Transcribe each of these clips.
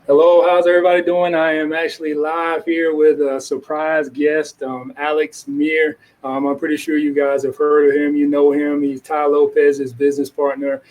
Hello, how's everybody doing? I am actually live here with a surprise guest, Alex Mehr. I'm pretty sure you guys have heard of him. You know him. He's Ty Lopez's business partner.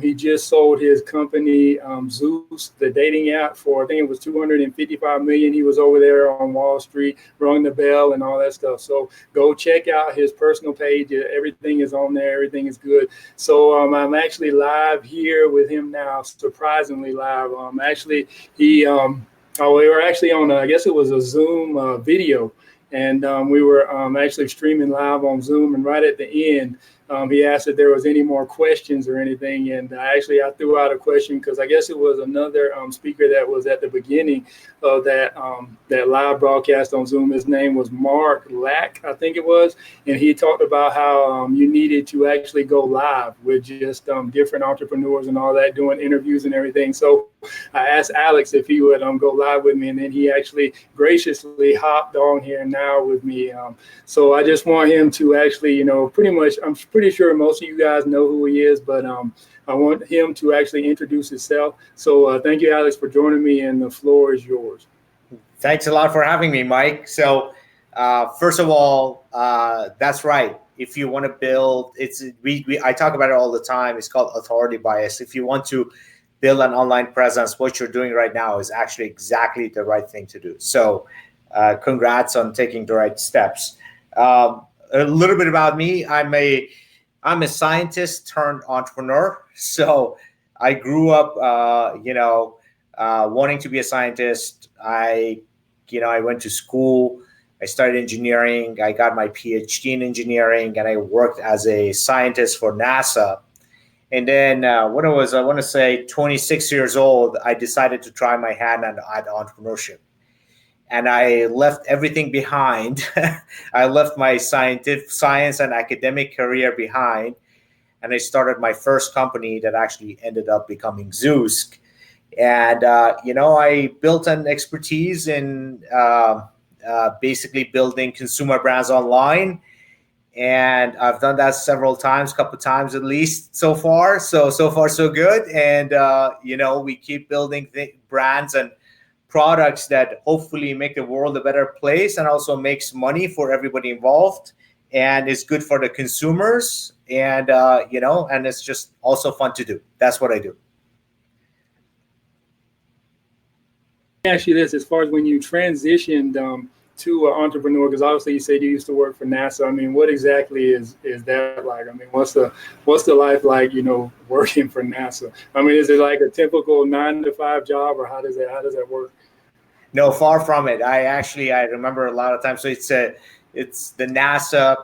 He just sold his company, Zoosk, the dating app, for I think it was 255 million. He was over there on Wall Street, rung the bell, and all that stuff. So go check out his personal page. Everything is on there. Everything is good. So I'm actually live here with him now, surprisingly live. Actually. We were actually on, I guess it was a Zoom video, and we were actually streaming live on Zoom. And right at the end, he asked if there was any more questions or anything. And I threw out a question because I guess it was another speaker that was at the beginning of that live broadcast on Zoom. His name was Mark Lack, I think it was, and he talked about how you needed to actually go live with just different entrepreneurs and all that, doing interviews and everything. So I asked Alex if he would go live with me, and then he actually graciously hopped on here now with me. So I just want him to actually, pretty much, I'm pretty sure most of you guys know who he is, but I want him to actually introduce himself. So thank you, Alex, for joining me, and the floor is yours. Thanks a lot for having me, Mike. So first of all, that's right. If you want to build, I talk about it all the time. It's called authority bias. If you want to build an online presence, what you're doing right now is actually exactly the right thing to do. So congrats on taking the right steps. A little bit about me. I'm a scientist turned entrepreneur. So I grew up, wanting to be a scientist. I went to school. I started engineering. I got my PhD in engineering, and I worked as a scientist for NASA. And then when I was, I want to say 26 years old, I decided to try my hand at entrepreneurship. And I left everything behind. I left my science and academic career behind. And I started my first company that actually ended up becoming Zoosk. And, I built an expertise in basically building consumer brands online. And I've done that several times, couple times at least so far. So far, so good. And, we keep building brands and products that hopefully make the world a better place and also makes money for everybody involved and is good for the consumers. And, and it's just also fun to do. That's what I do. Let me ask you this, as far as when you transitioned to an entrepreneur, because obviously you said you used to work for NASA. I mean, what exactly is that like? I mean, what's the life like, working for NASA? I mean, is it like a typical 9-to-5 job, or how does that work? No, far from it. I remember a lot of times. So it's the NASA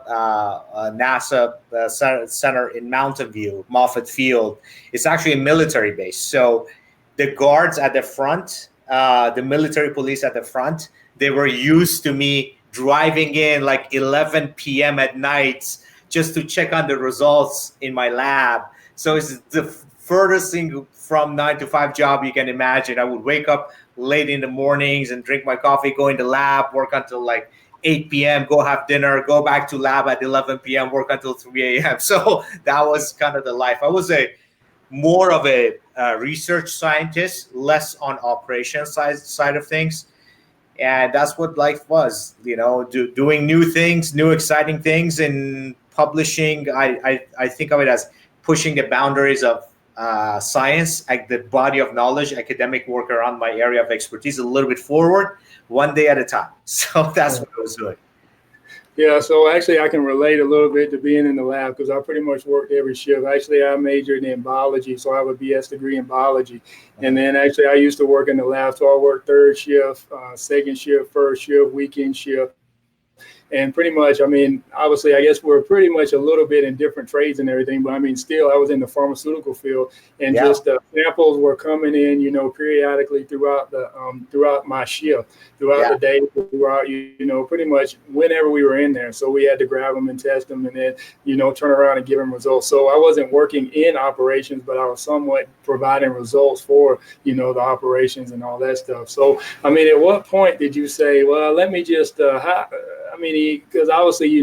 center in Mountain View, Moffett Field. It's actually a military base. So the guards at the front, the military police at the front, they were used to me driving in like 11 p.m. at night just to check on the results in my lab. So it's the furthest thing from 9-to-5 job you can imagine. I would wake up late in the mornings and drink my coffee, go in the lab, work until like 8 p.m., go have dinner, go back to lab at 11 p.m., work until 3 a.m. So that was kind of the life. I was more of a research scientist, less on operations side of things. And that's what life was, doing new things, new exciting things, and publishing. I think of it as pushing the boundaries of science, like the body of knowledge, academic work around my area of expertise a little bit forward, one day at a time. So that's what I was doing. Yeah, so actually I can relate a little bit to being in the lab because I pretty much worked every shift. Actually, I majored in biology, so I have a BS degree in biology. And then actually I used to work in the lab, so I worked third shift, second shift, first shift, weekend shift. And pretty much, I mean, obviously, I guess we're pretty much a little bit in different trades and everything, but I mean, still, I was in the pharmaceutical field, and just the samples were coming in, periodically throughout throughout my shift, throughout the day, throughout, pretty much whenever we were in there. So we had to grab them and test them, and then, turn around and give them results. So I wasn't working in operations, but I was somewhat providing results for, the operations and all that stuff. So, I mean, at what point did you say, well, let me just, I mean, because obviously,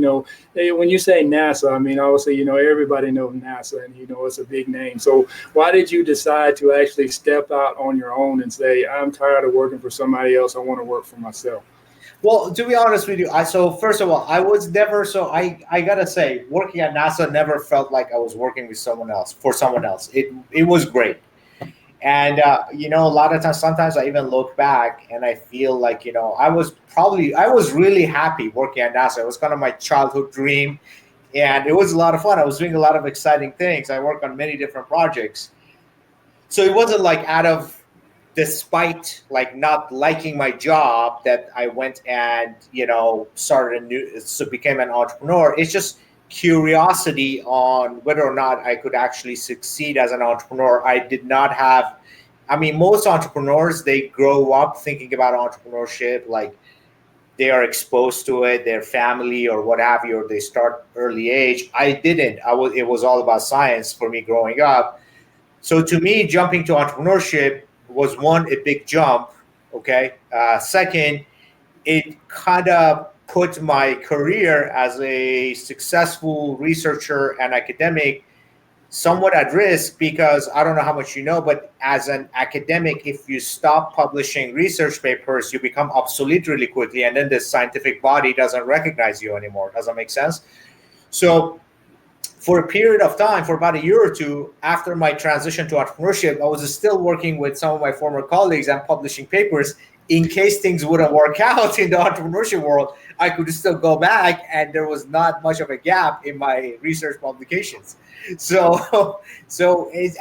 when you say NASA, I mean, obviously, everybody knows NASA, and it's a big name. So why did you decide to actually step out on your own and say, I'm tired of working for somebody else, I want to work for myself? Well, to be honest with you, so first of all, I was never, so I gotta say, working at NASA never felt like I was working with someone else, for someone else. It was great. And, a lot of times, sometimes I even look back and I feel like, I was really happy working at NASA. It was kind of my childhood dream, and it was a lot of fun. I was doing a lot of exciting things. I worked on many different projects. So it wasn't like despite like not liking my job, that I went and, became an entrepreneur. It's just curiosity on whether or not I could actually succeed as an entrepreneur. I did not have, I mean, most entrepreneurs, they grow up thinking about entrepreneurship, like they are exposed to it, their family or what have you, or they start early age. I didn't. It was all about science for me growing up. So to me, jumping to entrepreneurship was, one, a big jump. Okay. Second, it kind of put my career as a successful researcher and academic somewhat at risk, because I don't know how much you know, but as an academic, if you stop publishing research papers, you become obsolete really quickly, and then the scientific body doesn't recognize you anymore. Does that make sense? So for a period of time, for about a year or two after my transition to entrepreneurship, I was still working with some of my former colleagues and publishing papers in case things wouldn't work out in the entrepreneurship world. I could still go back, and there was not much of a gap in my research publications. So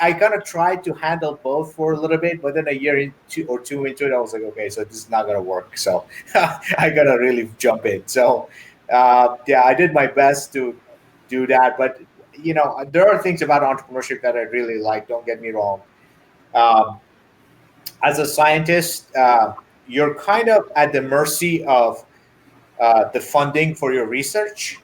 I kind of tried to handle both for a little bit, but then a year or two into it, I was like, okay, so this is not going to work. So I got to really jump in. So I did my best to do that. But, there are things about entrepreneurship that I really like. Don't get me wrong. As a scientist, you're kind of at the mercy of the funding for your research.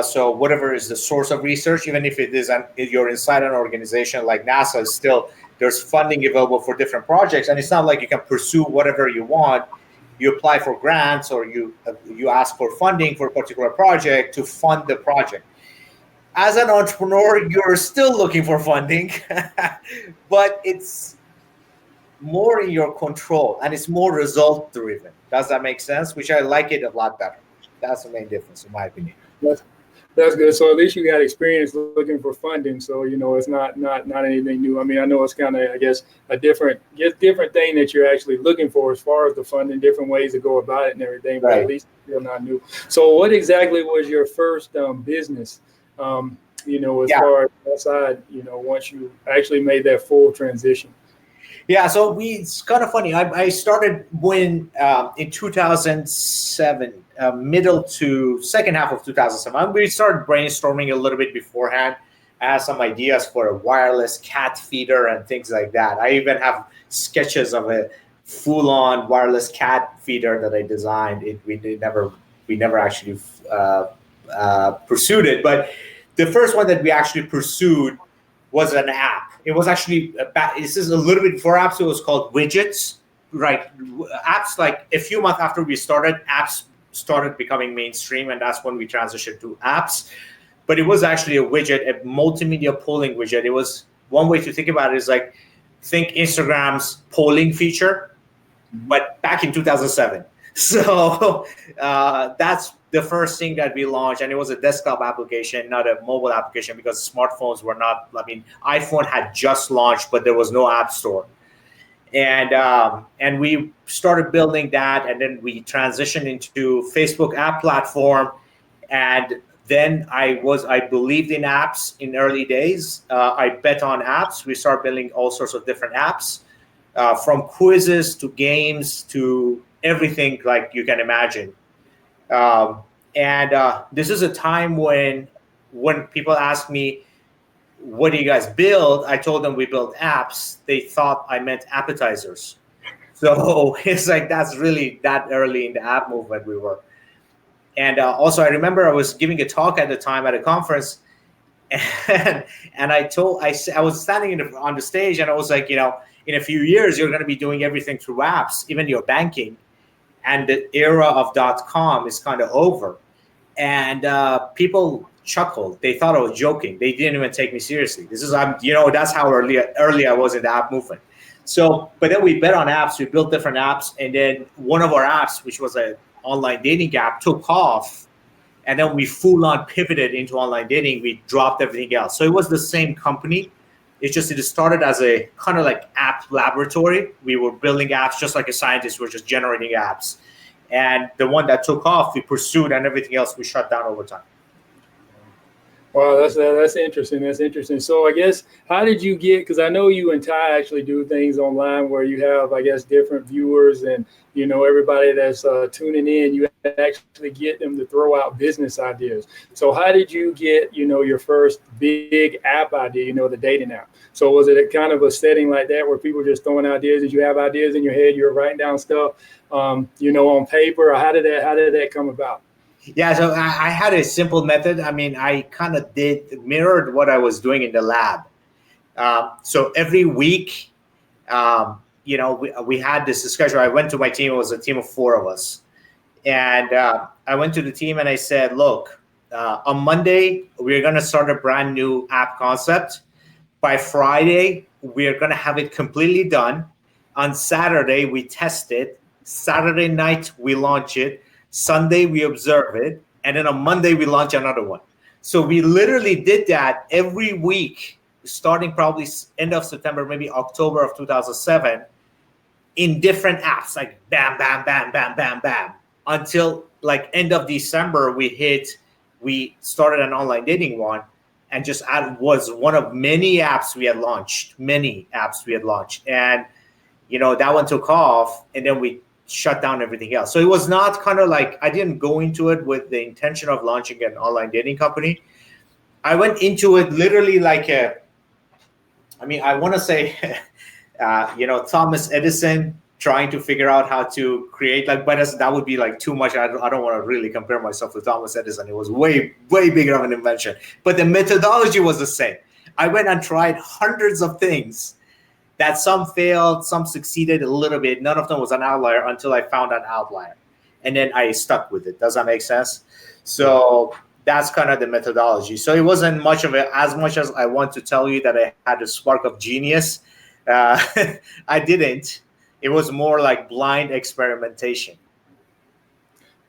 So whatever is the source of research, even if if you're inside an organization like NASA, still there's funding available for different projects, and it's not like you can pursue whatever you want. You apply for grants, or you ask for funding for a particular project to fund the project. As an entrepreneur, you're still looking for funding, but it's more in your control, and it's more result driven. Does that make sense? Which I like it a lot better. That's the main difference, in my opinion. That's good. So at least you got experience looking for funding. So it's not anything new. I mean, I know it's kind of, I guess, a different thing that you're actually looking for as far as the funding, different ways to go about it and everything. But Right. At least it's still not new. So what exactly was your first business? As far as outside, once you actually made that full transition. Yeah, so it's kind of funny. I started when in 2007, middle to second half of 2007. We started brainstorming a little bit beforehand. I had some ideas for a wireless cat feeder and things like that. I even have sketches of a full-on wireless cat feeder that I designed. We never actually pursued it, but the first one that we actually pursued was an app. It was actually this is a little bit before apps. It was called widgets, right? Apps, like a few months after we started, apps started becoming mainstream, and that's when we transitioned to apps. But it was actually a widget, a multimedia polling widget. It was, one way to think about it is like, think Instagram's polling feature, but back in 2007. So that's the first thing that we launched, and it was a desktop application, not a mobile application, because smartphones were not, I mean, iPhone had just launched, but there was no app store. And we started building that, and then we transitioned into Facebook app platform. And then I believed in apps in early days. I bet on apps. We started building all sorts of different apps, from quizzes to games to everything like you can imagine. This is a time when people ask me, what do you guys build? I told them we build apps. They thought I meant appetizers. So it's like, that's really that early in the app movement we were. And also, I remember I was giving a talk at the time at a conference, and I was standing on the stage, and I was like, in a few years, you're going to be doing everything through apps, even your banking. And the era of .com is kind of over. and people chuckled. They thought I was joking. They didn't even take me seriously. That's how early I was in the app movement. So, but then we bet on apps. We built different apps, and then one of our apps, which was an online dating app, took off, and then we full on pivoted into online dating. We dropped everything else. So it was the same company. It's just it started as a kind of like app laboratory. We were building apps just like a scientist. We're just generating apps. And the one that took off, we pursued, and everything else we shut down over time. Wow, that's interesting. That's interesting. So I guess, how did you get, because I know you and Ty actually do things online where you have, I guess, different viewers and, everybody that's tuning in, you actually get them to throw out business ideas. So how did you get, your first big app idea, the dating app? So was it a kind of a setting like that where people just throwing ideas? Did you have ideas in your head? You were writing down stuff, on paper, or how did that come about? Yeah, so I had a simple method. I mean, I kind of mirrored what I was doing in the lab. So every week, we had this discussion. I went to my team. It was a team of 4 of us. And I went to the team and I said, look, on Monday, we're going to start a brand new app concept. By Friday, we're going to have it completely done. On Saturday, we test it. Saturday night, we launch it. Sunday, we observe it. And then on Monday, we launch another one. So we literally did that every week, starting probably end of September, maybe October of 2007, in different apps, like bam, bam, bam, bam, bam, bam, until like end of December, we started an online dating one, and just was one of many apps we had launched, And, that one took off, and then we shut down everything else. So it was not kind of like, I didn't go into it with the intention of launching an online dating company. I went into it literally like I want to say, Thomas Edison trying to figure out how to create, but that would be like too much. I don't want to really compare myself to Thomas Edison. It was way, way bigger of an invention, but the methodology was the same. I went and tried hundreds of things that some failed, some succeeded a little bit. None of them was an outlier until I found an outlier. And then I stuck with it. Does that make sense? So that's kind of the methodology. So it wasn't much of it, as much as I want to tell you that I had a spark of genius. I didn't. It was more like blind experimentation.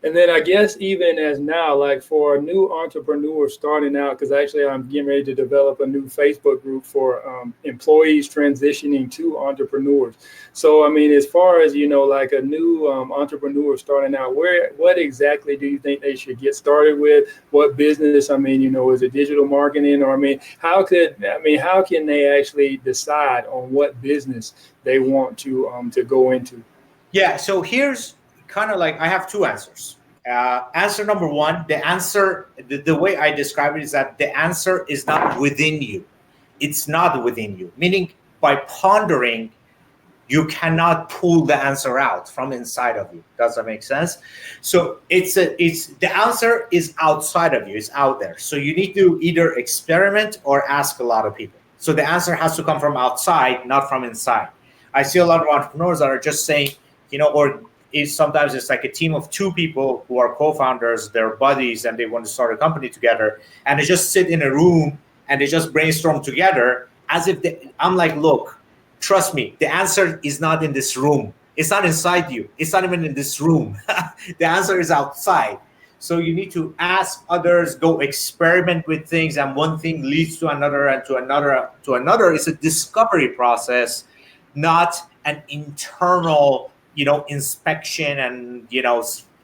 And then I guess even as now, like for a new entrepreneur starting out, because actually I'm getting ready to develop a new Facebook group for employees transitioning to entrepreneurs. So, I mean, as far as, like a new entrepreneur starting out, what exactly do you think they should get started with? What business? I mean, is it digital marketing? Or, how can they actually decide on what business they want to go into? Yeah, so here's kind of like, I have 2 answers. Answer number 1, the way I describe it is that the answer is not within you. It's not within you. Meaning, by pondering, you cannot pull the answer out from inside of you. Does that make sense? So the answer is outside of you. It's out there. So you need to either experiment or ask a lot of people. So the answer has to come from outside, not from inside. I see a lot of entrepreneurs that are just saying, sometimes it's like a team of 2 people who are co-founders, they're buddies, and they want to start a company together. And they just sit in a room and they just brainstorm together as if I'm like, look, trust me, the answer is not in this room. It's not inside you. It's not even in this room. The answer is outside. So you need to ask others, go experiment with things, and one thing leads to another and to another to another. It's a discovery process, not an internal, inspection and,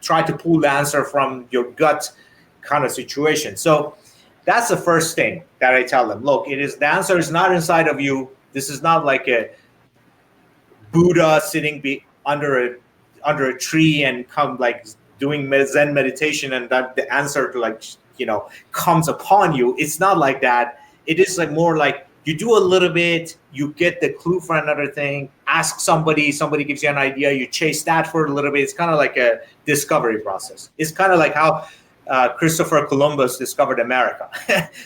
try to pull the answer from your gut kind of situation. So that's the first thing that I tell them. Look, the answer is not inside of you. This is not like a Buddha sitting under a tree and come like doing Zen meditation and that the answer to comes upon you. It's not like that. It is like more like you do a little bit, you get the clue for another thing, ask somebody gives you an idea, you chase that for a little bit. It's kind of like a discovery process. It's kind of like how Christopher Columbus discovered America.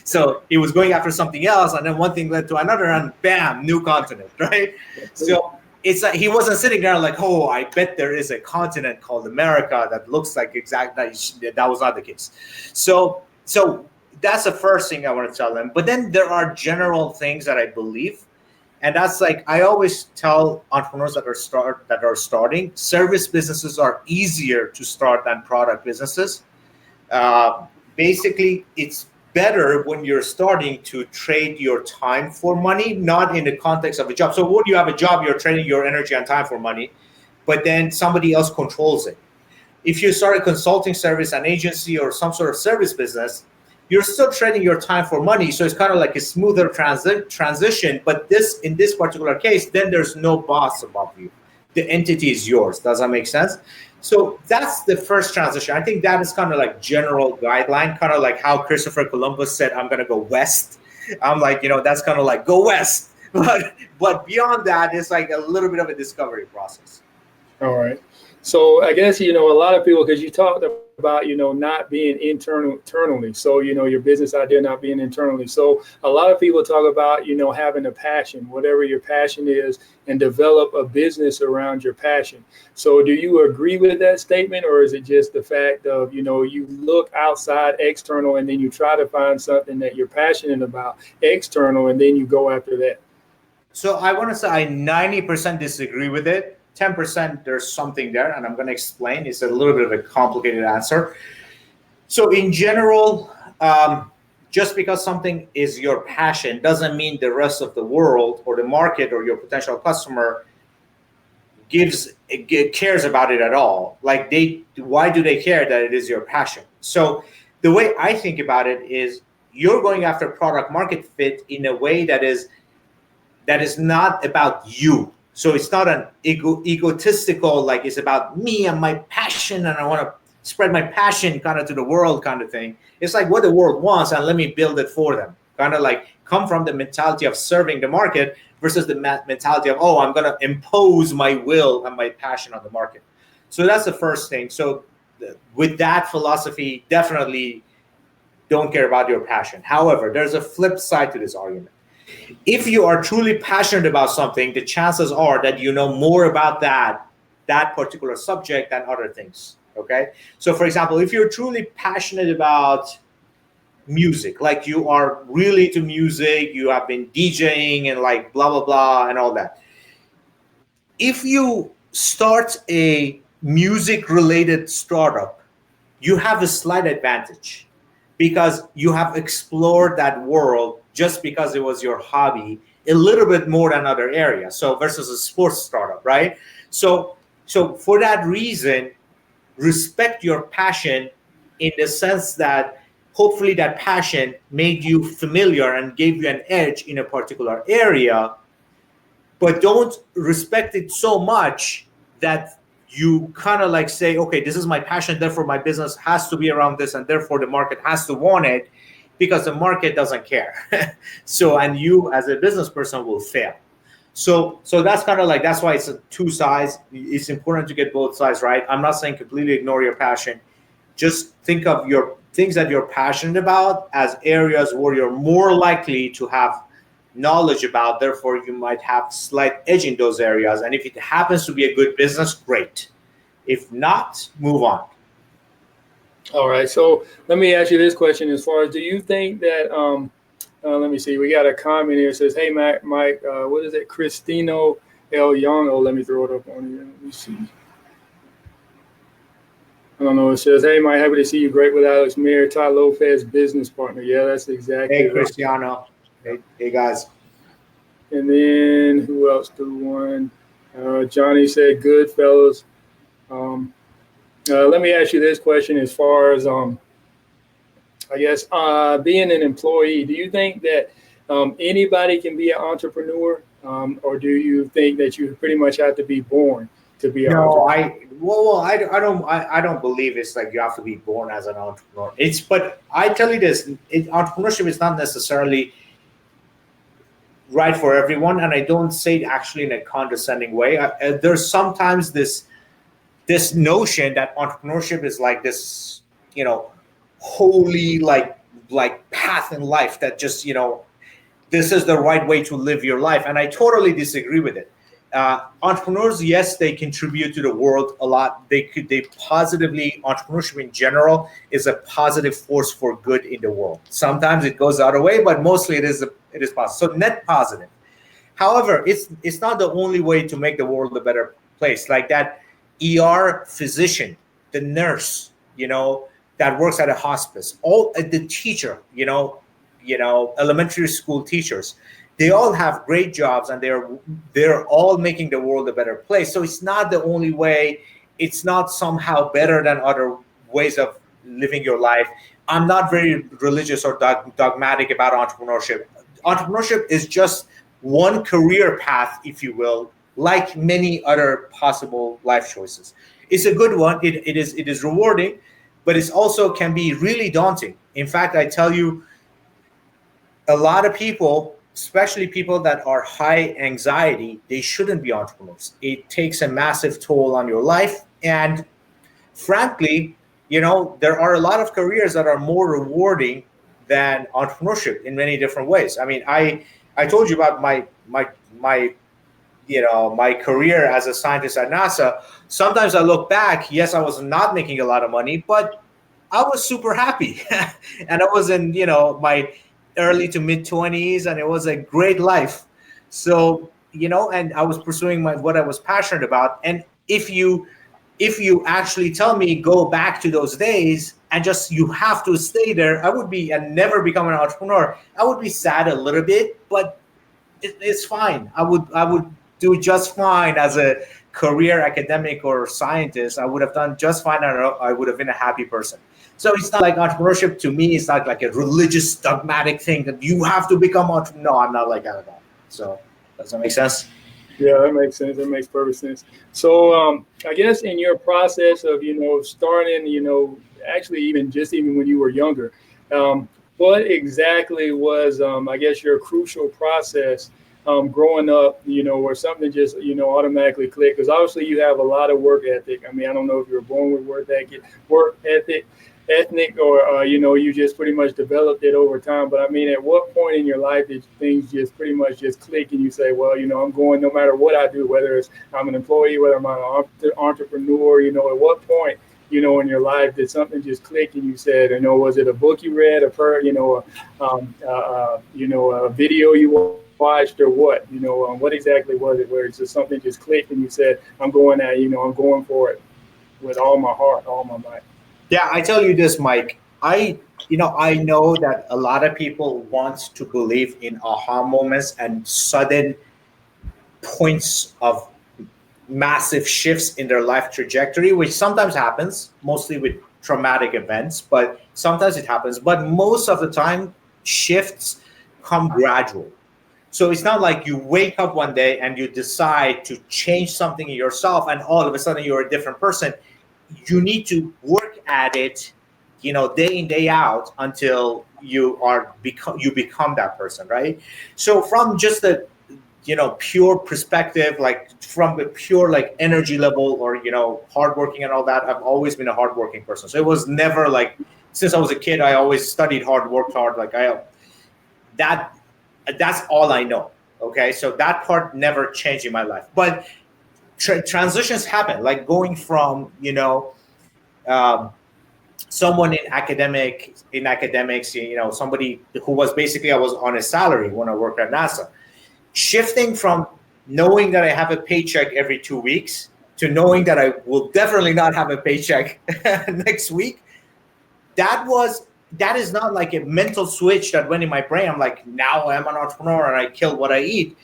So he was going after something else, and then one thing led to another, and bam, new continent, right? So it's like he wasn't sitting there like, oh, I bet there is a continent called America that looks like that was not the case. So that's the first thing I want to tell them. But then there are general things that I believe, and that's like I always tell entrepreneurs that are starting, service businesses are easier to start than product businesses. Basically, it's better when you're starting to trade your time for money, not in the context of a job. So when you have a job, you're trading your energy and time for money, but then somebody else controls it. If you start a consulting service, an agency, or some sort of service business, you're still trading your time for money. So it's kind of like a smoother transition. But in this particular case, then there's no boss above you. The entity is yours. Does that make sense? So that's the first transition. I think that is kind of like general guideline, kind of like how Christopher Columbus said, I'm going to go west. I'm like, that's kind of like go west. But beyond that, it's like a little bit of a discovery process. All right. So I guess, a lot of people, because you talked about, not being internally. So, your business idea not being internally. So a lot of people talk about, having a passion, whatever your passion is, and develop a business around your passion. So do you agree with that statement, or is it just the fact of, you look outside external and then you try to find something that you're passionate about external and then you go after that? So I want to say I 90% disagree with it. 10% there's something there, and I'm going to explain. It's a little bit of a complicated answer. So in general, just because something is your passion doesn't mean the rest of the world or the market or your potential customer cares about it at all. Like why do they care that it is your passion? So the way I think about it is you're going after product market fit in a way that is not about you. So it's not an egotistical, like it's about me and my passion, and I want to spread my passion kind of to the world kind of thing. It's like what the world wants, and let me build it for them. Kind of like come from the mentality of serving the market versus the mentality of, oh, I'm going to impose my will and my passion on the market. So that's the first thing. So with that philosophy, definitely don't care about your passion. However, there's a flip side to this argument. If you are truly passionate about something, the chances are that you know more about that particular subject than other things. Okay. So for example, if you're truly passionate about music, like you are really to music, you have been DJing and like blah, blah, blah, and all that. If you start a music related startup, you have a slight advantage because you have explored that world just because it was your hobby a little bit more than other areas. So versus a sports startup, right? So for that reason, respect your passion in the sense that hopefully that passion made you familiar and gave you an edge in a particular area, but don't respect it so much that you kind of like say, okay, this is my passion, therefore my business has to be around this, and therefore the market has to want it, because the market doesn't care. So, and you as a business person will fail. So that's kind of like, that's why it's a two sides. It's important to get both sides right. I'm not saying completely ignore your passion. Just think of your things that you're passionate about as areas where you're more likely to have knowledge about. Therefore, you might have slight edge in those areas. And if it happens to be a good business, great. If not, move on. All right. So let me ask you this question: as far as, do you think that let me see, we got a comment here that says, hey, Mike, what is it? Cristino L. Young. Oh, let me throw it up on here. Let me see. I don't know. It says, hey, Mike, happy to see you. Great with Alex Mehr, Ty Lopez, business partner. Yeah, that's exactly. Hey, Cristiano. Hey, guys. And then who else threw one? Johnny said, good, fellas. Let me ask you this question as far as, I guess, being an employee, do you think that anybody can be an entrepreneur, or do you think that you pretty much have to be born to be an entrepreneur? I don't believe it's like you have to be born as an entrepreneur. But I tell you this, entrepreneurship is not necessarily right for everyone, and I don't say it actually in a condescending way. There's sometimes this notion that entrepreneurship is like this, holy like path in life that just, this is the right way to live your life. And I totally disagree with it. Entrepreneurs, yes, they contribute to the world a lot. They positively, entrepreneurship in general is a positive force for good in the world. Sometimes it goes the other way, but mostly it is positive. So net positive. However, it's not the only way to make the world a better place. Like that ER physician, the nurse, that works at a hospice, all the teacher, elementary school teachers, they all have great jobs and they're all making the world a better place. So it's not the only way. It's not somehow better than other ways of living your life. I'm not very religious or dogmatic about entrepreneurship. Entrepreneurship is just one career path, if you will, like many other possible life choices. It's a good one. It is rewarding, but it also can be really daunting. In fact, I tell you, a lot of people, especially people that are high anxiety, they shouldn't be entrepreneurs. It takes a massive toll on your life. And frankly, there are a lot of careers that are more rewarding than entrepreneurship in many different ways. I mean, I told you about my career as a scientist at NASA. Sometimes I look back, yes, I was not making a lot of money, but I was super happy. And I was in, my early to mid 20s, and it was a great life. So, and I was pursuing what I was passionate about. And if you actually tell me go back to those days and just you have to stay there, I would be and never become an entrepreneur. I would be sad a little bit, but it's fine. I would do just fine as a career academic or scientist. I would have done just fine, and I would have been a happy person. So it's not like entrepreneurship to me. It's not like a religious dogmatic thing that you have to become entrepreneur. No, I'm not like that at all. So does that make sense? Yeah, that makes sense. That makes perfect sense. So I guess in your process of, starting, actually even when you were younger, what exactly was, I guess, your crucial process growing up, where something just, automatically clicked? Because obviously you have a lot of work ethic. I mean, I don't know if you were born with work ethic, ethnic, or you just pretty much developed it over time. But I mean, at what point in your life did things just pretty much just click and you say, well, I'm going no matter what I do, whether it's I'm an employee, whether I'm an entrepreneur, at what point, in your life did something just click and you said, was it a book you read, a video you watched, or what? What exactly was it where it's just something just clicked and you said, I'm going for it with all my heart, all my might? Yeah, I tell you this, Mike. I know that a lot of people want to believe in aha moments and sudden points of massive shifts in their life trajectory, which sometimes happens, mostly with traumatic events, but sometimes it happens. But most of the time, shifts come gradual. So it's not like you wake up one day and you decide to change something in yourself and all of a sudden you're a different person. You need to work at it, day in, day out until you become that person, right? So from just the pure perspective, like from the pure like energy level or hardworking and all that, I've always been a hardworking person. So it was never like, since I was a kid, I always studied hard, worked hard. Like that's all I know. Okay, so that part never changed in my life, but transitions happen, like going from someone in academics, somebody who was basically, I was on a salary when I worked at NASA, shifting from knowing that I have a paycheck every 2 weeks to knowing that I will definitely not have a paycheck next week. That is not like a mental switch that went in my brain. I'm like, now I'm an entrepreneur and I kill what I eat.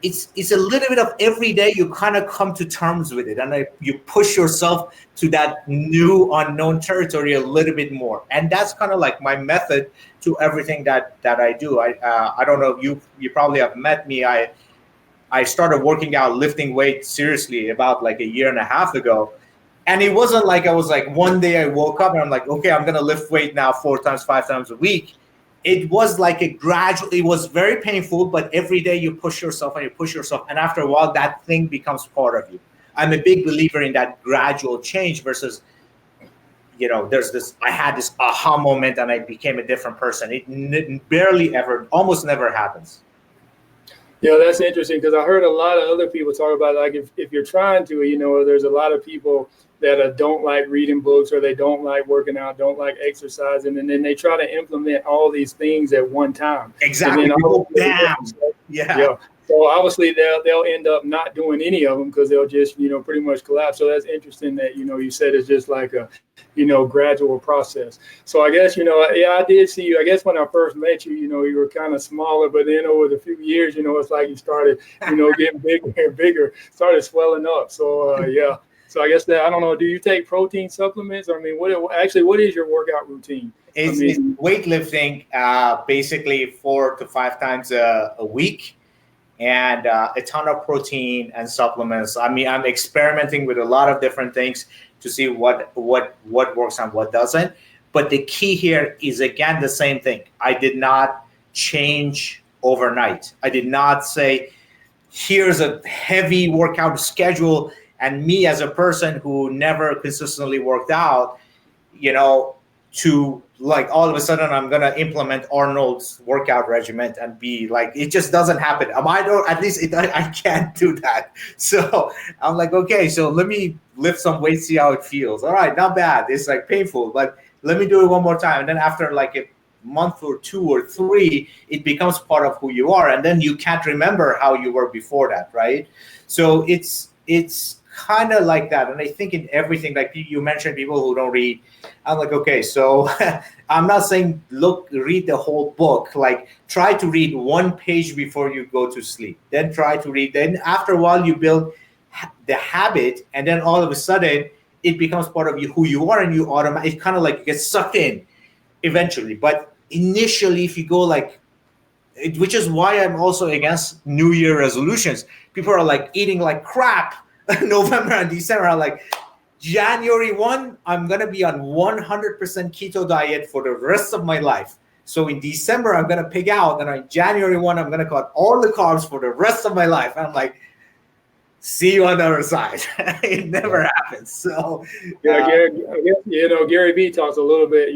It's a little bit of every day you kind of come to terms with it, and you push yourself to that new unknown territory a little bit more. And that's kind of like my method to everything that I do. I don't know, you probably have met me. I started working out, lifting weights seriously about like a year and a half ago. And it wasn't like I was like, one day I woke up and I'm like, okay, I'm going to lift weight now 4 times, 5 times a week. It was like a gradual, it was very painful, but every day you push yourself and you push yourself. And after a while, that thing becomes part of you. I'm a big believer in that gradual change versus, I had this aha moment and I became a different person. It barely ever, almost never happens. Yeah, that's interesting because I heard a lot of other people talk about like if you're trying to, there's a lot of people that don't like reading books or they don't like working out, don't like exercising, and then they try to implement all these things at one time. Exactly. And then People, bam. Yeah. yeah. So obviously they'll end up not doing any of them because they'll just pretty much collapse. So that's interesting that you said it's just like a gradual process. So I guess yeah, I did see you. I guess when I first met you, you were kind of smaller, but then over the few years, it's like you started getting bigger and bigger, started swelling up. So yeah. So I guess that I don't know. Do you take protein supplements? I mean, what is your workout routine? It's weightlifting, basically 4 to 5 times a week, and a ton of protein and supplements. I mean, I'm experimenting with a lot of different things to see what works and what doesn't. But the key here is, again, the same thing. I did not change overnight. I did not say, here's a heavy workout schedule. And me as a person who never consistently worked out, to like all of a sudden I'm going to implement Arnold's workout regimen and be like, it just doesn't happen. I can't do that. So I'm like, okay, so let me lift some weight, see how it feels. All right, not bad. It's like painful, but let me do it one more time. And then after like a month or 2 or 3, it becomes part of who you are. And then you can't remember how you were before that, right? So it's kind of like that. And I think in everything, like you mentioned, people who don't read, I'm like, okay, so I'm not saying read the whole book. Like, try to read 1 page before you go to sleep. Then try to read. Then after a while, you build the habit, and then all of a sudden, it becomes part of who you are, and it kind of like you get sucked in eventually. But initially, if you go which is why I'm also against New Year resolutions. People are like eating like crap. November and December are like, January 1, I'm going to be on 100% keto diet for the rest of my life. So in December, I'm going to pig out. And on January 1, I'm going to cut all the carbs for the rest of my life. And I'm like, see you on the other side. It never happens. So yeah, Gary Vee talks a little bit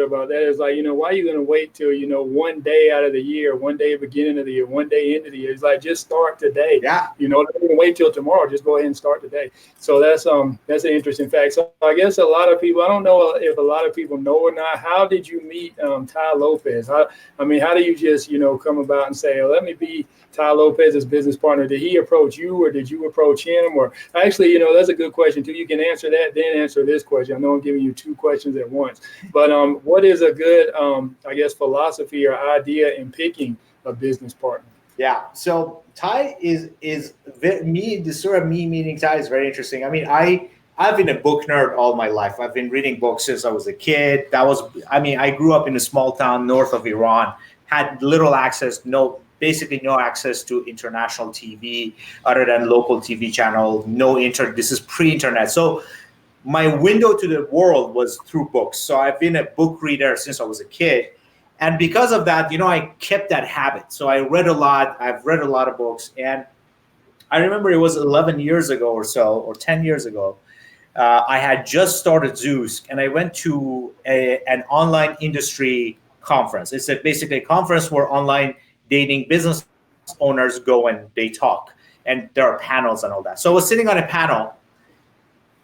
about that. It's like, why are you going to wait till, 1 day out of the year, 1 day beginning of the year, 1 day into the year? It's like, just start today. Yeah. Don't even wait till tomorrow. Just go ahead and start today. So that's an interesting fact. So I guess a lot of people, I don't know if a lot of people know or not, how did you meet Ty Lopez? How do you just, come about and say, let me be Ty Lopez's business partner? Did he approach you, or did you approach him? Or actually, that's a good question too. You can answer that, then answer this question. I know I'm giving you 2 questions at once, but what is a good, philosophy or idea in picking a business partner? Yeah. So Ty is me. The story of me meeting Ty is very interesting. I mean, I've been a book nerd all my life. I've been reading books since I was a kid. I grew up in a small town north of Iran, had little access, basically no access to international TV other than local TV channel, no internet. This is pre-internet. So my window to the world was through books. So I've been a book reader since I was a kid. And because of that, I kept that habit. So I read a lot. I've read a lot of books. And I remember it was 11 years ago or so, or 10 years ago. I had just started Zoosk, and I went to an online industry conference. It's basically a conference where online dating business owners go and they talk, and there are panels and all that. So I was sitting on a panel,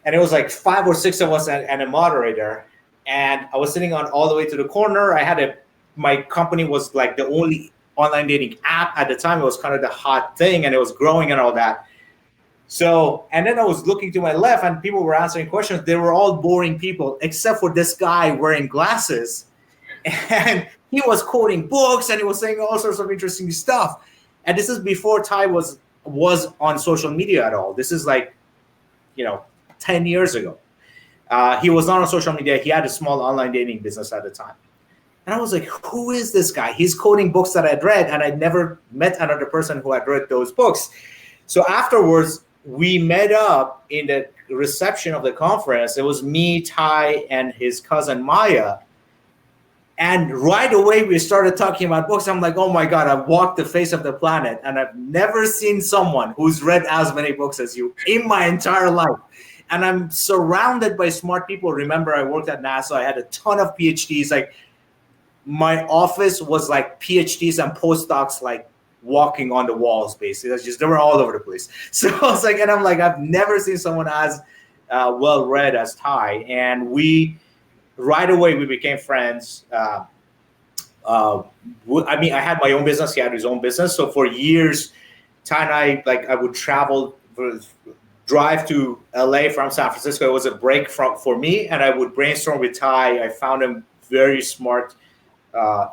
and it was like 5 or 6 of us and a moderator, and I was sitting on all the way to the corner. My company was like the only online dating app at the time. It was kind of the hot thing, and it was growing and all that. So, and then I was looking to my left, and people were answering questions. They were all boring people, except for this guy wearing glasses, and he was quoting books, and he was saying all sorts of interesting stuff. And this is before Ty was on social media at all. This is like, 10 years ago. He was not on social media. He had a small online dating business at the time. And I was like, who is this guy? He's quoting books that I'd read, and I'd never met another person who had read those books. So afterwards, we met up in the reception of the conference. It was me, Ty, and his cousin Maya. And right away, we started talking about books. I'm like, oh my God, I've walked the face of the planet, and I've never seen someone who's read as many books as you in my entire life. And I'm surrounded by smart people. Remember, I worked at NASA. I had a ton of PhDs. Like, my office was like PhDs and postdocs, like walking on the walls, basically. That's just, they were all over the place. So I was like, and I'm like, I've never seen someone as well read as Ty. And right away we became friends. I mean, I had my own business. He had his own business. So for years, Ty and I would travel, drive to LA from San Francisco. It was a break for me, and I would brainstorm with Ty. I found him very smart,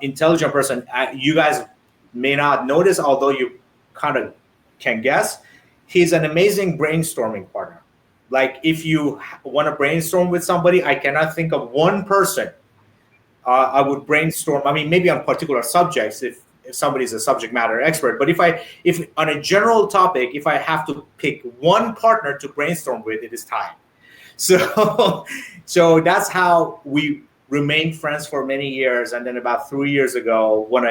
intelligent person. You guys may not notice, although you kind of can guess. He's an amazing brainstorming partner. Like, if you want to brainstorm with somebody, I cannot think of one person I would brainstorm. I mean, maybe on particular subjects if somebody's a subject matter expert. But if on a general topic, if I have to pick one partner to brainstorm with, it is Ty. So, so that's how we remained friends for many years. And then about 3 years ago, when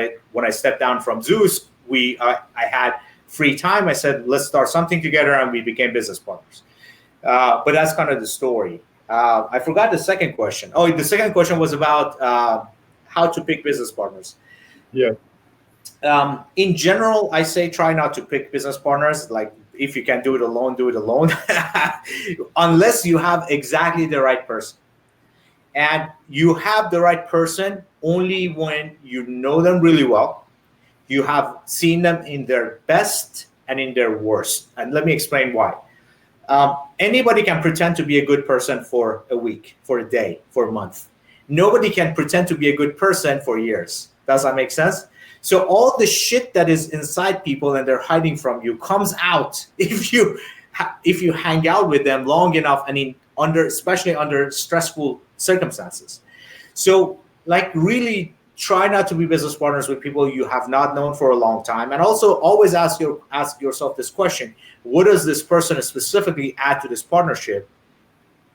I stepped down from Zoosk, I had free time. I said, let's start something together, and we became business partners. But that's kind of the story. I forgot the second question. Oh, the second question was about how to pick business partners. Yeah. In general, I say try not to pick business partners. Like, if you can do it alone, do it alone. Unless you have exactly the right person. And you have the right person only when you know them really well. You have seen them in their best and in their worst. And let me explain why. Anybody can pretend to be a good person for a week, for a day, for a month. Nobody can pretend to be a good person for years. Does that make sense? So all the shit that is inside people and they're hiding from you comes out if you hang out with them long enough, and especially under stressful circumstances. So, like, really try not to be business partners with people you have not known for a long time. And also always ask yourself this question: what does this person specifically add to this partnership?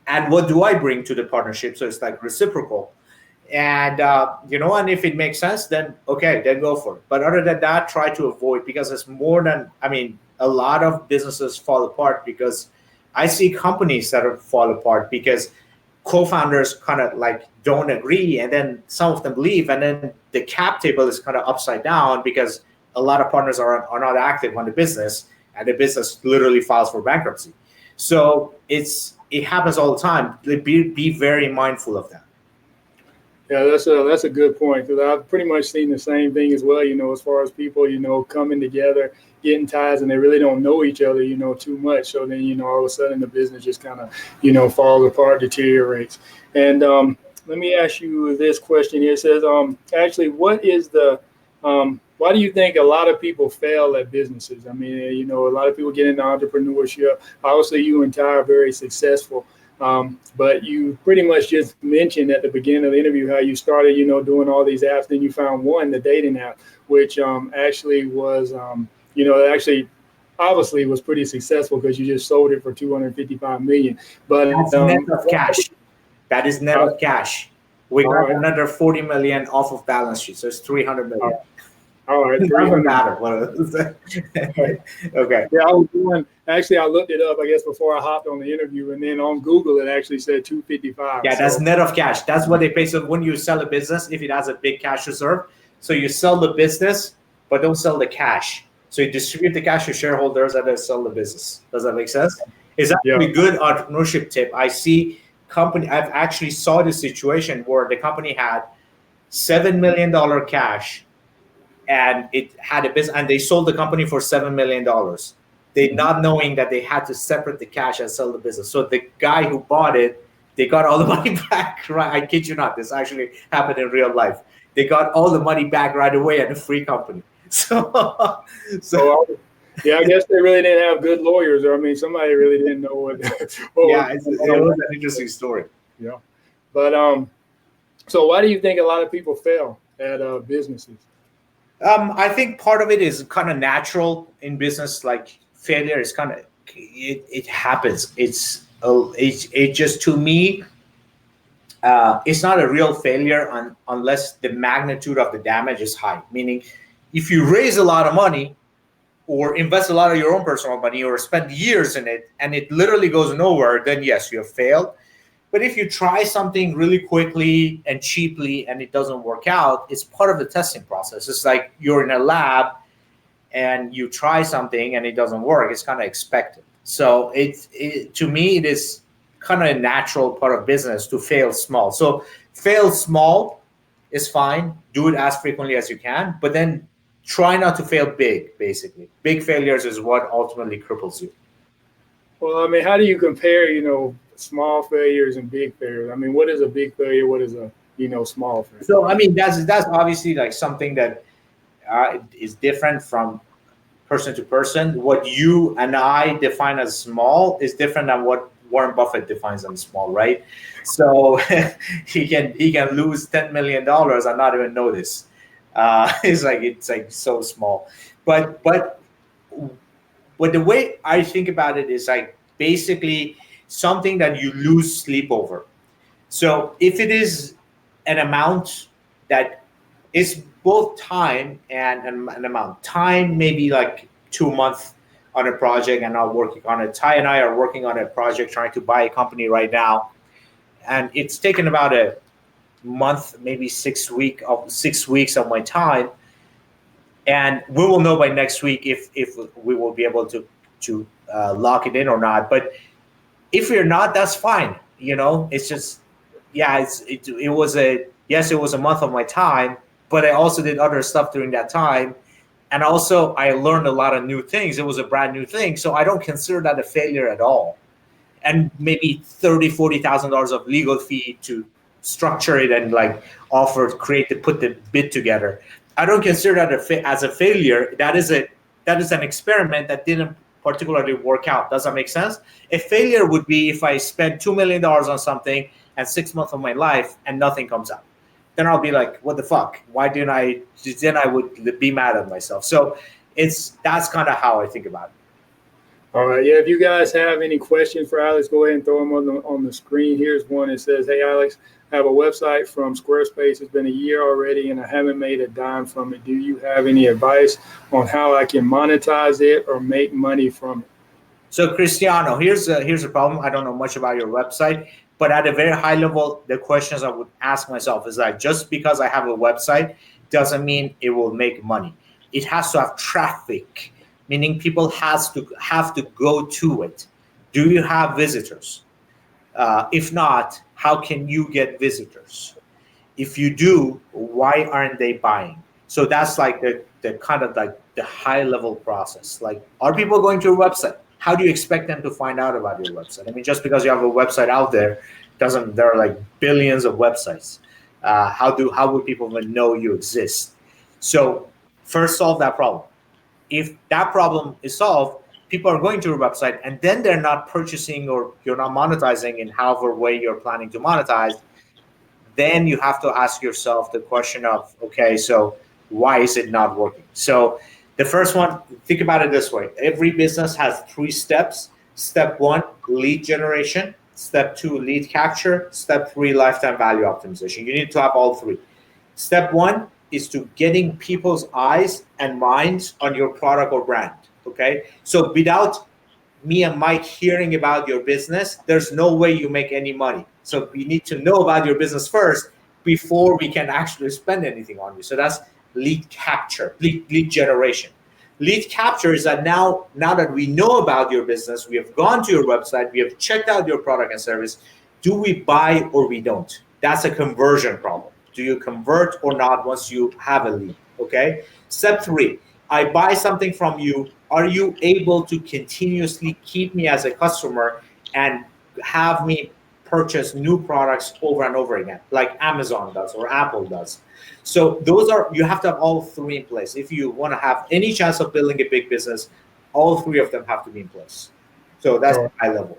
And what do I bring to the partnership? So it's like reciprocal. And, and if it makes sense, then okay, then go for it. But other than that, try to avoid, because it's more than, a lot of businesses fall apart because I see companies that fall apart because co-founders kind of like don't agree, and then some of them leave, and then the cap table is kind of upside down because a lot of partners are not active on the business, and the business literally files for bankruptcy. So it happens all the time. Be very mindful of that. Yeah, that's a good point, because I've pretty much seen the same thing as well, as far as people, coming together, getting ties, and they really don't know each other, too much. So then, all of a sudden the business just kind of, falls apart, deteriorates. And let me ask you this question here. It says, actually, what is why do you think a lot of people fail at businesses? A lot of people get into entrepreneurship. Obviously, you and Ty are very successful. But you pretty much just mentioned at the beginning of the interview how you started, doing all these apps. Then you found one, the dating app, which actually was, obviously was pretty successful because you just sold it for $255 million. But that's net of cash. That is net of cash. We got another $40 million off of balance sheet, so it's $300 million. All right, it doesn't matter. Okay. Yeah, I looked it up, I guess, before I hopped on the interview, and then on Google it actually said 255. Yeah, that's net of cash. That's what they pay. So when you sell a business, if it has a big cash reserve, so you sell the business, but don't sell the cash. So you distribute the cash to shareholders and then sell the business. Does that make sense? Is that a good entrepreneurship tip? I've actually saw this situation where the company had $7 million cash, and it had a business, and they sold the company for $7 million. They not knowing that they had to separate the cash and sell the business. So the guy who bought it, they got all the money back. Right? I kid you not. This actually happened in real life. They got all the money back right away at a free company. So yeah, I guess they really didn't have good lawyers, or somebody really didn't know what. It was an interesting story. Yeah, but so why do you think a lot of people fail at businesses? I think part of it is kind of natural in business. Like, failure is kind of it happens. It just, to me, it's not a real failure unless the magnitude of the damage is high. Meaning, if you raise a lot of money or invest a lot of your own personal money or spend years in it and it literally goes nowhere, then yes, you have failed. But if you try something really quickly and cheaply and it doesn't work out, it's part of the testing process. It's like you're in a lab and you try something and it doesn't work, it's kind of expected. So to me, it is kind of a natural part of business to fail small. So fail small is fine. Do it as frequently as you can, but then try not to fail big, basically. Big failures is what ultimately cripples you. Well, I mean, how do you compare, small failures and big failures? I mean, what is a big failure? What is a, small failure? So, I mean, that's obviously like something that is different from person to person. What you and I define as small is different than what Warren Buffett defines as small, right? So he can lose $10 million and not even notice. It's like so small, but the way I think about it is like basically something that you lose sleep over. So if it is an amount that is both time and an amount, time maybe like 2 months on a project and not working on it. Ty and I are working on a project trying to buy a company right now, and it's taken about a month, maybe 6 weeks of my time, and we will know by next week if we will be able to lock it in or not. But if you're not, that's fine. It's just, yeah, it was a month of my time, but I also did other stuff during that time. And also I learned a lot of new things. It was a brand new thing. So I don't consider that a failure at all. And maybe $30,000-$40,000 of legal fee to structure it and like put the bid together. I don't consider that as a failure. That is an experiment that didn't particularly work out. Does that make sense? A failure would be if I spend $2 million on something and 6 months of my life and nothing comes out. Then I'll be like, what the fuck? Why didn't I? Then I would be mad at myself. So that's kind of how I think about it. All right. Yeah. If you guys have any questions for Alex, go ahead and throw them on the screen. Here's one that says, "Hey, Alex, I have a website from Squarespace. It's been a year already, and I haven't made a dime from it. Do you have any advice on how I can monetize it or make money from it?" So, Cristiano, here's a problem. I don't know much about your website, but at a very high level, the questions I would ask myself is that just because I have a website doesn't mean it will make money. It has to have traffic, meaning people have to go to it. Do you have visitors? If not, how can you get visitors? If you do, why aren't they buying? So that's like the kind of like the high level process. Like, are people going to your website? How do you expect them to find out about your website? I mean, just because you have a website out there there are like billions of websites. How would people even know you exist? So first solve that problem. If that problem is solved, people are going to your website and then they're not purchasing or you're not monetizing in however way you're planning to monetize, then you have to ask yourself the question of, okay, so why is it not working? So the first one, think about it this way. Every business has 3 steps. Step 1, lead generation. Step 2, lead capture. Step 3, lifetime value optimization. You need to have all 3. Step 1 is to getting people's eyes and minds on your product or brand, okay? So without me and Mike hearing about your business, there's no way you make any money. So we need to know about your business first before we can actually spend anything on you. So that's lead capture, lead generation. Lead capture is that now that we know about your business, we have gone to your website, we have checked out your product and service, do we buy or we don't? That's a conversion problem. Do you convert or not once you have a lead, okay? Step 3, I buy something from you. Are you able to continuously keep me as a customer and have me purchase new products over and over again, like Amazon does or Apple does? So you have to have all 3 in place. If you want to have any chance of building a big business, all 3 of them have to be in place. So that's high level.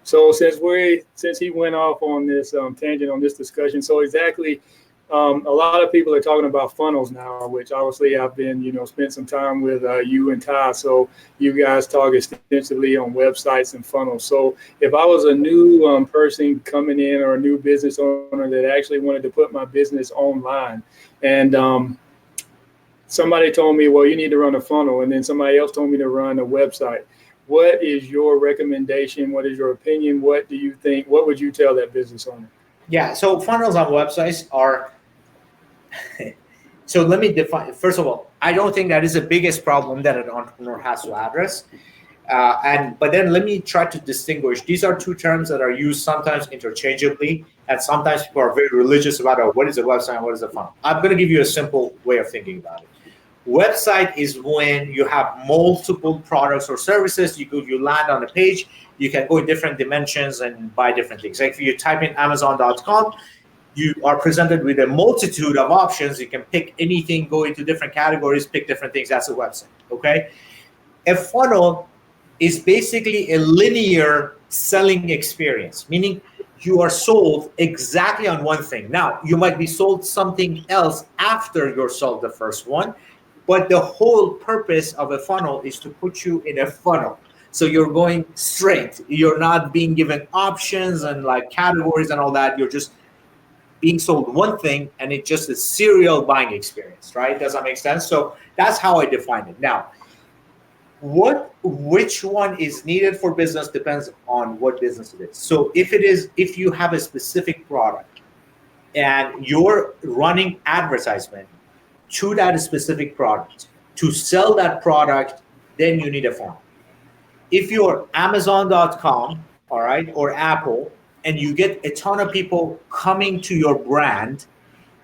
So since he went off on this tangent on this discussion, so exactly, a lot of people are talking about funnels now, which obviously I've been, spent some time with you and Ty. So you guys talk extensively on websites and funnels. So if I was a new person coming in or a new business owner that actually wanted to put my business online, and somebody told me, well, you need to run a funnel, and then somebody else told me to run a website. What is your recommendation? What is your opinion? What do you think? What would you tell that business owner? Yeah, so funnels on websites are So let me define. First of all, I don't think that is the biggest problem that an entrepreneur has to address. But then let me try to distinguish. These are two terms that are used sometimes interchangeably, and sometimes people are very religious about what is a website and what is a funnel. I'm going to give you a simple way of thinking about it. Website is when you have multiple products or services. You land on a page. You can go in different dimensions and buy different things. Like if you type in Amazon.com, you are presented with a multitude of options. You can pick anything, go into different categories, pick different things. That's a website. Okay. A funnel is basically a linear selling experience, meaning you are sold exactly on one thing. Now, you might be sold something else after you're sold the first one, but the whole purpose of a funnel is to put you in a funnel. So you're going straight. You're not being given options and like categories and all that. You're just being sold one thing, and it's just a serial buying experience, right? Does that make sense? So that's how I define it. Now, which one is needed for business depends on what business it is. So if you have a specific product and you're running advertisement to that specific product to sell that product, then you need a funnel. If you're Amazon.com, all right, or Apple, and you get a ton of people coming to your brand,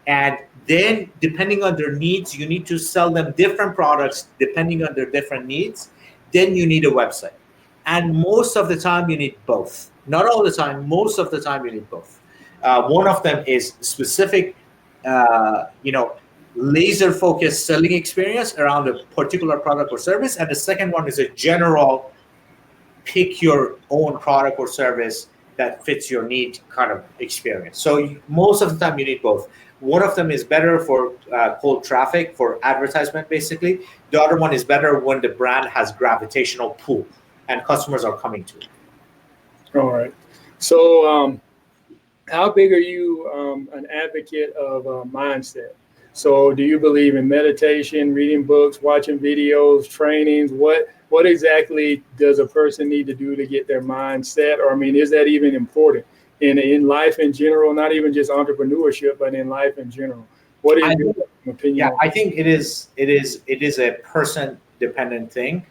and then depending on their needs, you need to sell them different products depending on their different needs, then you need a website. And most of the time you need both. Not all the time, most of the time you need both. One of them is specific, laser focused selling experience around a particular product or service. And the second one is a general pick your own product or service that fits your need kind of experience. So most of the time you need both. One of them is better for cold traffic, for advertisement, basically. The other one is better when the brand has gravitational pull and customers are coming to it. All right. So how big are you an advocate of mindset? So do you believe in meditation, reading books, watching videos, trainings? What exactly does a person need to do to get their mind set? Or, I mean, is that even important in life in general, not even just entrepreneurship, but in life in general? What is your opinion? Yeah, I think it is a person-dependent thing.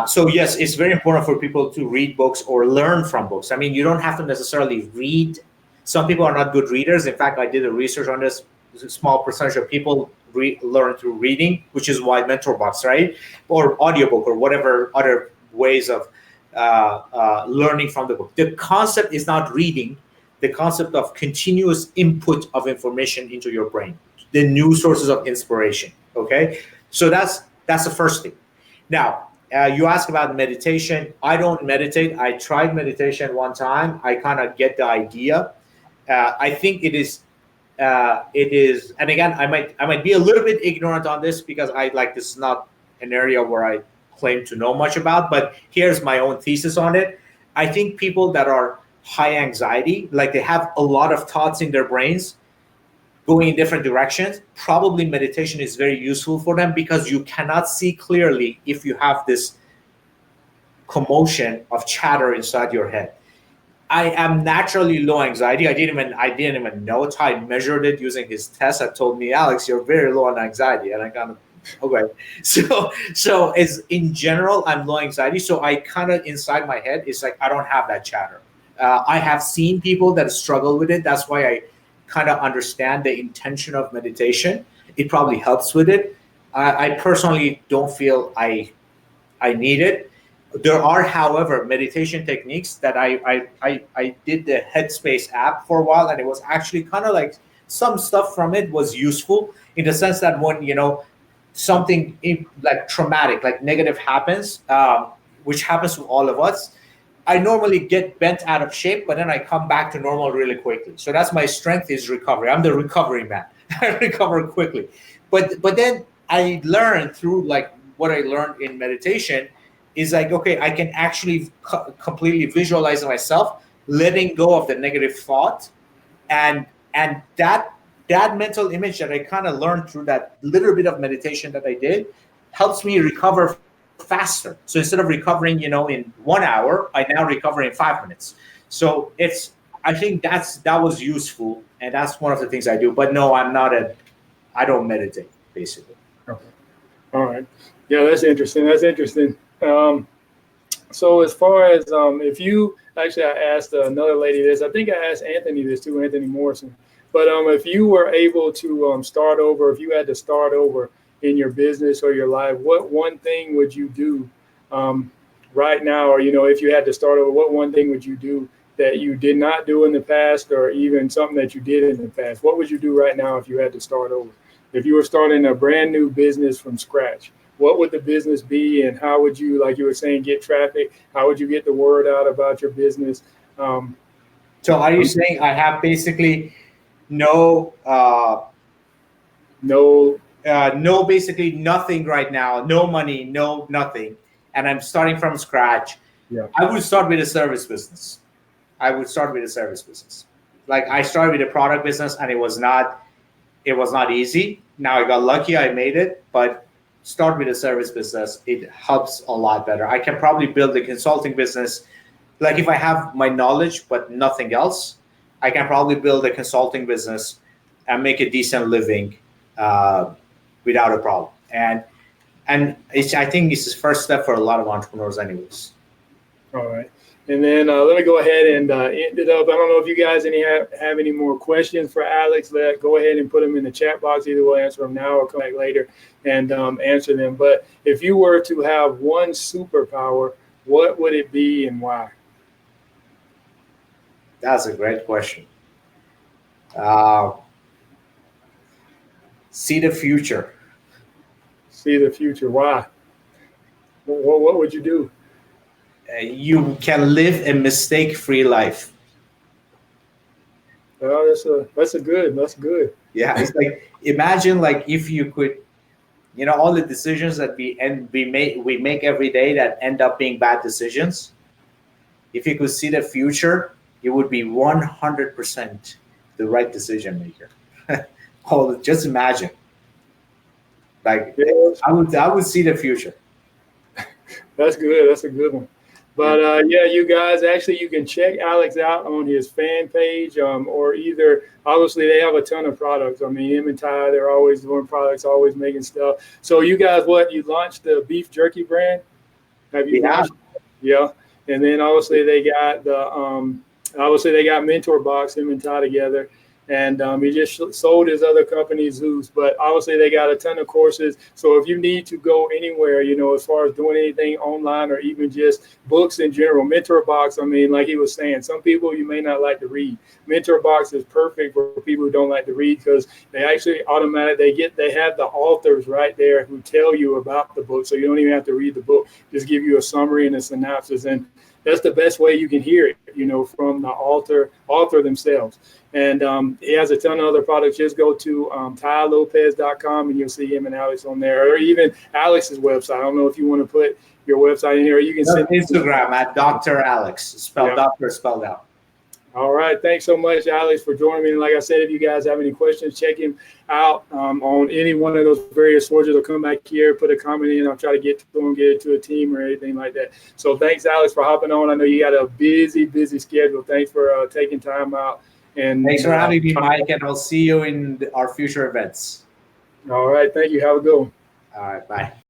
So yes, it's very important for people to read books or learn from books. I mean, you don't have to necessarily read. Some people are not good readers. In fact, I did a research on this. A small percentage of people learn through reading, which is why MentorBox, right? Or audiobook or whatever other ways of learning from the book. The concept is not reading. The concept of continuous input of information into your brain, the new sources of inspiration. Okay, so that's the first thing. Now, you ask about meditation. I don't meditate. I tried meditation one time. I kind of get the idea. I think it is, and again, I might be a little bit ignorant on this because this is not an area where I claim to know much about. But here's my own thesis on it. I think people that are high anxiety, like they have a lot of thoughts in their brains going in different directions, probably meditation is very useful for them because you cannot see clearly if you have this commotion of chatter inside your head. I am naturally low anxiety. I didn't even know. Ty measured it using his test that told me, Alex, you're very low on anxiety. And I kind of, okay. So as in general, I'm low anxiety. So I kind of inside my head, it's like, I don't have that chatter. I have seen people that struggle with it. That's why I kind of understand the intention of meditation. It probably helps with it. I personally don't feel I need it. There are, however, meditation techniques that I did the Headspace app for a while, and it was actually kind of like some stuff from it was useful in the sense that when, something like traumatic, like negative happens, which happens to all of us, I normally get bent out of shape, but then I come back to normal really quickly. So that's my strength is recovery. I'm the recovery man. I recover quickly. But then I learned through like what I learned in meditation is like, okay, I can actually completely visualize myself letting go of the negative thought. And that mental image that I kind of learned through that little bit of meditation that I did helps me recover faster. So instead of recovering, in 1 hour, I now recover in 5 minutes. So I think that was useful, and that's one of the things I do. But no, I'm not a I don't meditate, basically. Okay. All right. Yeah, that's interesting. That's interesting. So as far as if you actually, I asked another lady this. I think I asked Anthony this too, Anthony Morrison. But if you were able to start over, if you had to start over in your business or your life, what one thing would you do right now? Or if you had to start over, what one thing would you do that you did not do in the past, or even something that you did in the past? What would you do right now if you had to start over? If you were starting a brand new business from scratch, what would the business be, and how would you, like you were saying, get traffic? How would you get the word out about your business? So are you saying I have basically no, basically nothing right now, no money, no nothing, and I'm starting from scratch? Yeah. I would start with a service business. Like I started with a product business, and it was not easy. Now I got lucky, I made it, but start with a service business. It helps a lot better. I can probably build a consulting business. Like if I have my knowledge but nothing else, I can probably build a consulting business and make a decent living without a problem. And I think it's the first step for a lot of entrepreneurs anyways. All right. And then let me go ahead and end it up. I don't know if you guys have any more questions for Alex. Go ahead and put them in the chat box. Either we'll answer them now or come back later and answer them. But if you were to have one superpower, what would it be and why? That's a great question. See the future. See the future. Why? What would you do? You can live a mistake-free life. Oh, that's good. Yeah, it's like imagine like if you could, all the decisions that we make every day that end up being bad decisions. If you could see the future, you would be 100% the right decision maker. Oh, just imagine. Like I would see the future. That's good. That's a good one. But yeah, you guys, actually, you can check Alex out on his fan page, or either, obviously, they have a ton of products. I mean, him and Ty, they're always doing products, always making stuff. So you guys, you launched the beef jerky brand? Have you launched? Yeah. And then obviously they got MentorBox, him and Ty together. And he just sold his other company, Zoosk. But obviously, they got a ton of courses. So if you need to go anywhere, as far as doing anything online or even just books in general, MentorBox, I mean, like he was saying, some people you may not like to read. MentorBox is perfect for people who don't like to read because they actually they have the authors right there who tell you about the book. So you don't even have to read the book. Just give you a summary and a synopsis. And that's the best way you can hear it, from the author themselves. And he has a ton of other products. Just go to tylopez.com and you'll see him and Alex on there, or even Alex's website. I don't know if you want to put your website in here, or you can send Instagram at Dr. Alex, spelled doctor, spelled out. All right. Thanks so much, Alex, for joining me. And like I said, if you guys have any questions, check him out on any one of those various sources, or come back here, put a comment in. I'll try to get to him, get it to a team or anything like that. So thanks, Alex, for hopping on. I know you got a busy schedule. Thanks for taking time out. And thanks for having me, Mike, and I'll see you in our future events. All right. Thank you. Have a good one. All right. Bye.